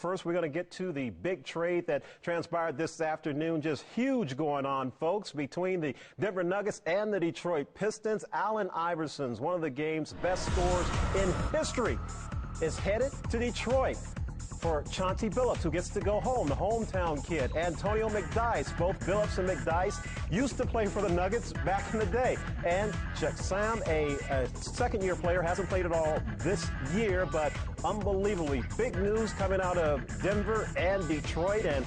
First, we're going to get to the big trade that transpired this afternoon. Just huge going on, folks, between the Denver Nuggets and the Detroit Pistons. Allen Iverson's one of the game's best scorers in history is headed to Detroit for Chauncey Billups, who gets to go home, the hometown kid. Antonio McDyess, both Billups and McDyess used to play for the Nuggets back in the day. And Sam, a second-year player, hasn't played at all this year, but unbelievably big news coming out of Denver and Detroit. And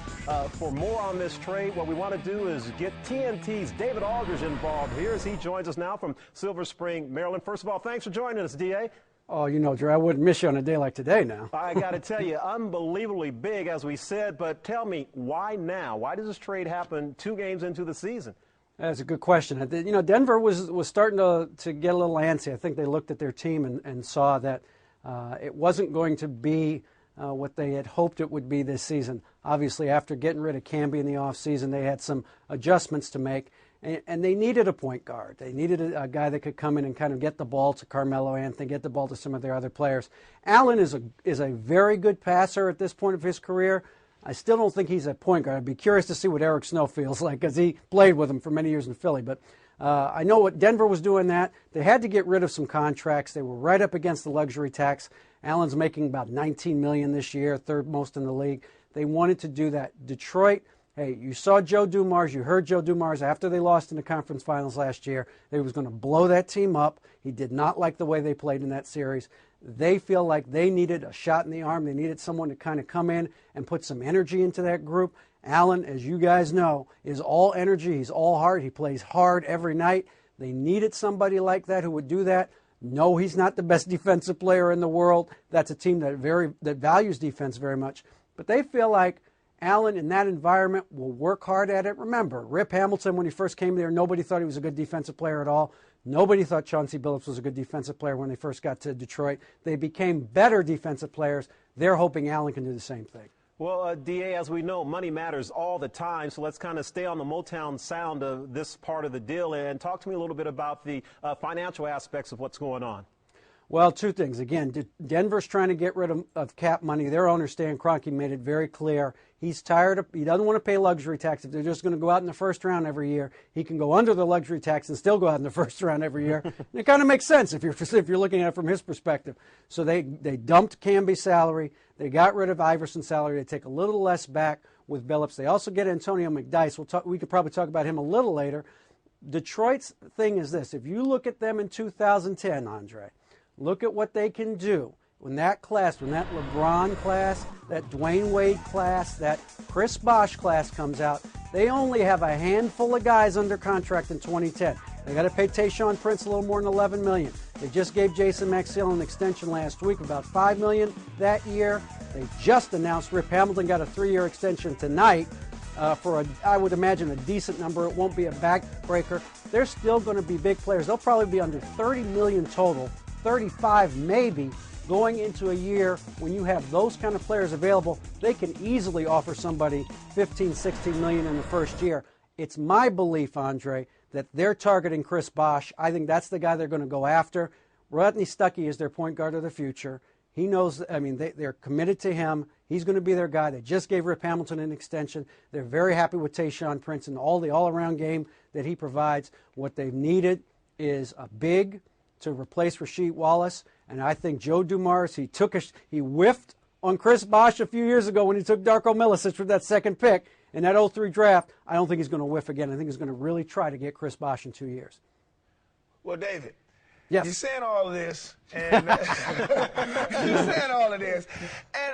for more on this trade, what we want to do is get TNT's David Aldridge involved here as he joins us now from Silver Spring, Maryland. First of all, thanks for joining us, D.A. Oh, you know, Drew, I wouldn't miss you on a day like today now. I got to tell you, unbelievably big, as we said, but tell me, why now? Why does this trade happen 2 games into the season? That's a good question. You know, Denver was starting to get a little antsy. I think they looked at their team and saw that it wasn't going to be what they had hoped it would be this season. Obviously, after getting rid of Camby in the offseason, they had some adjustments to make. And they needed a point guard. They needed a guy that could come in and kind of get the ball to Carmelo Anthony, get the ball to some of their other players. Allen is a very good passer at this point of his career. I still don't think he's a point guard. I'd be curious to see what Eric Snow feels like because he played with him for many years in Philly. But I know what Denver was doing that. They had to get rid of some contracts. They were right up against the luxury tax. Allen's making about $19 million this year, third most in the league. They wanted to do that. Detroit, hey, you saw Joe Dumars. You heard Joe Dumars after they lost in the conference finals last year. They was going to blow that team up. He did not like the way they played in that series. They feel like they needed a shot in the arm. They needed someone to kind of come in and put some energy into that group. Allen, as you guys know, is all energy. He's all heart. He plays hard every night. They needed somebody like that who would do that. No, he's not the best defensive player in the world. That's a team that values defense very much. But they feel like Allen in that environment will work hard at it. Remember, Rip Hamilton, when he first came there, nobody thought he was a good defensive player at all. Nobody thought Chauncey Billups was a good defensive player when they first got to Detroit. They became better defensive players. They're hoping Allen can do the same thing. Well, D.A., as we know, money matters all the time, so let's kind of stay on the Motown sound of this part of the deal and talk to me a little bit about the financial aspects of what's going on. Well, 2 things. Again, Denver's trying to get rid of cap money. Their owner, Stan Kroenke, made it very clear. He doesn't want to pay luxury tax. If they're just going to go out in the first round every year, he can go under the luxury tax and still go out in the first round every year. And it kind of makes sense if you're looking at it from his perspective. So they dumped Camby's salary. They got rid of Iverson's salary. They take a little less back with Billups. They also get Antonio McDyess. We could probably talk about him a little later. Detroit's thing is this. If you look at them in 2010, Andre, look at what they can do. When that LeBron class, that Dwayne Wade class, that Chris Bosh class comes out, they only have a handful of guys under contract in 2010. They got to pay Tayshaun Prince a little more than $11 million. They just gave Jason Maxiell an extension last week, about $5 million that year. They just announced Rip Hamilton got a 3-year extension tonight for I would imagine, a decent number. It won't be a backbreaker. They're still going to be big players. They'll probably be under $30 million total, 35 maybe. Going into a year when you have those kind of players available, they can easily offer somebody $15, $16 million in the first year. It's my belief, Andre, that they're targeting Chris Bosh. I think that's the guy they're going to go after. Rodney Stuckey is their point guard of the future. He knows, they're committed to him. He's going to be their guy. They just gave Rip Hamilton an extension. They're very happy with Tayshaun Prince and the all-around game that he provides. What they've needed is a big to replace Rasheed Wallace. And I think Joe Dumars, he whiffed on Chris Bosh a few years ago when he took Darko Milicic with that second pick in that 03 draft. I don't think he's going to whiff again. I think he's going to really try to get Chris Bosh in 2 years. Well, David, yes. You're saying all of this, and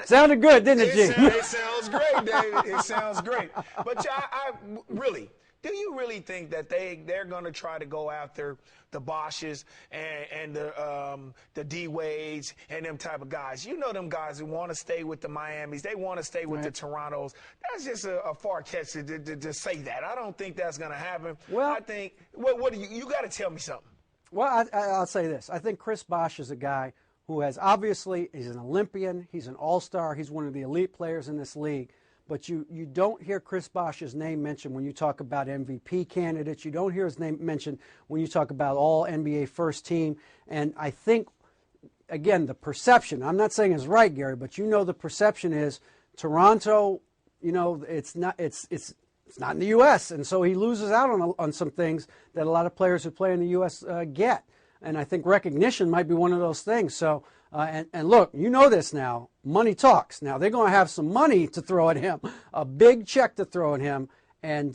sounded good, didn't it, Gene? It sounds great, David. It sounds great. But I really, do you really think that they're going to try to go after the Bosches and the D-Wades and them type of guys? You know them guys who want to stay with the Miamis. They want to stay with the Torontos. That's just a far-catch to say that. I don't think that's going to happen. Well, I think, what do you got to tell me something. Well, I'll say this. I think Chris Bosh is a guy who he's an Olympian. He's an all-star. He's one of the elite players in this league. But you don't hear Chris Bosh's name mentioned when you talk about MVP candidates. You don't hear his name mentioned when you talk about all NBA first team. And I think, again, the perception, I'm not saying it's right, Gary, but you know the perception is Toronto, it's not in the U.S., and so he loses out on some things that a lot of players who play in the U.S. Get. And I think recognition might be one of those things. So, and look, this now. Money talks. Now, they're going to have some money to throw at him, a big check to throw at him. And,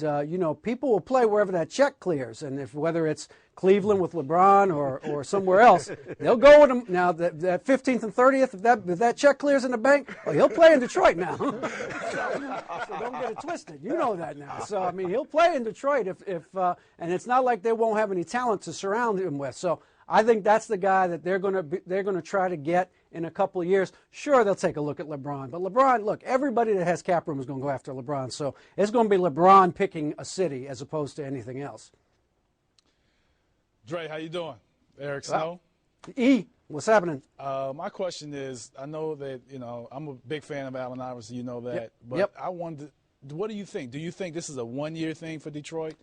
people will play wherever that check clears. And whether it's Cleveland with LeBron or somewhere else, they'll go with him. Now, that 15th and 30th, if that check clears in the bank, he'll play in Detroit now. So don't get it twisted. You know that now. So, I mean, he'll play in Detroit and it's not like they won't have any talent to surround him with. So I think that's the guy that they're going to try to get in a couple of years. Sure, they'll take a look at LeBron, but LeBron, look, everybody that has cap room is going to go after LeBron. So it's going to be LeBron picking a city as opposed to anything else. Dre, how you doing? Eric Snow. What's happening? My question is, I know that I'm a big fan of Allen Iverson. You know that, yep. but Yep. I wonder, what do you think? Do you think this is a one-year thing for Detroit?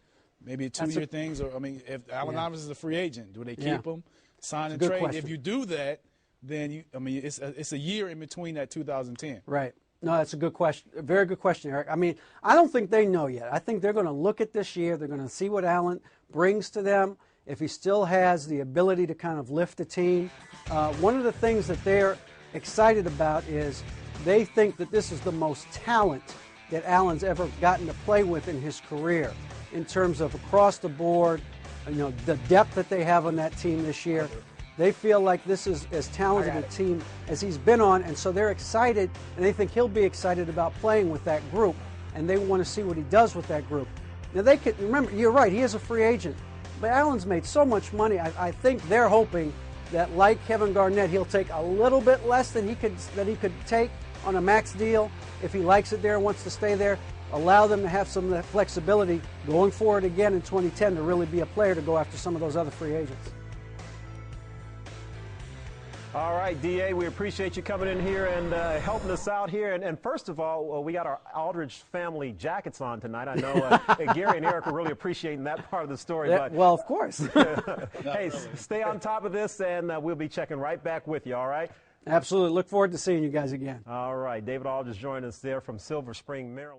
Maybe a two-year thing? Or if Allen Iverson is a free agent, do they keep him, sign and trade? Question. If you do that, then it's a year in between that 2010. Right. No, that's a good question. A very good question, Eric. I mean, I don't think they know yet. I think they're going to look at this year. They're going to see what Allen brings to them. If he still has the ability to kind of lift the team. One of the things that they're excited about is they think that this is the most talent that Allen's ever gotten to play with in his career in terms of across the board, the depth that they have on that team this year. They feel like this is as talented a team as he's been on, and so they're excited, and they think he'll be excited about playing with that group, and they want to see what he does with that group. Now, they could remember, you're right, he is a free agent, but Allen's made so much money. I think they're hoping that, like Kevin Garnett, he'll take a little bit less than he could take on a max deal if he likes it there and wants to stay there. Allow them to have some of that flexibility going forward again in 2010 to really be a player to go after some of those other free agents. All right, D.A., we appreciate you coming in here and helping us out here. And first of all, we got our Aldridge family jackets on tonight. I know Gary and Eric are really appreciating that part of the story. But well, of course. Hey, stay on top of this, and we'll be checking right back with you, all right? Absolutely. Look forward to seeing you guys again. All right. David Aldridge joined us there from Silver Spring, Maryland.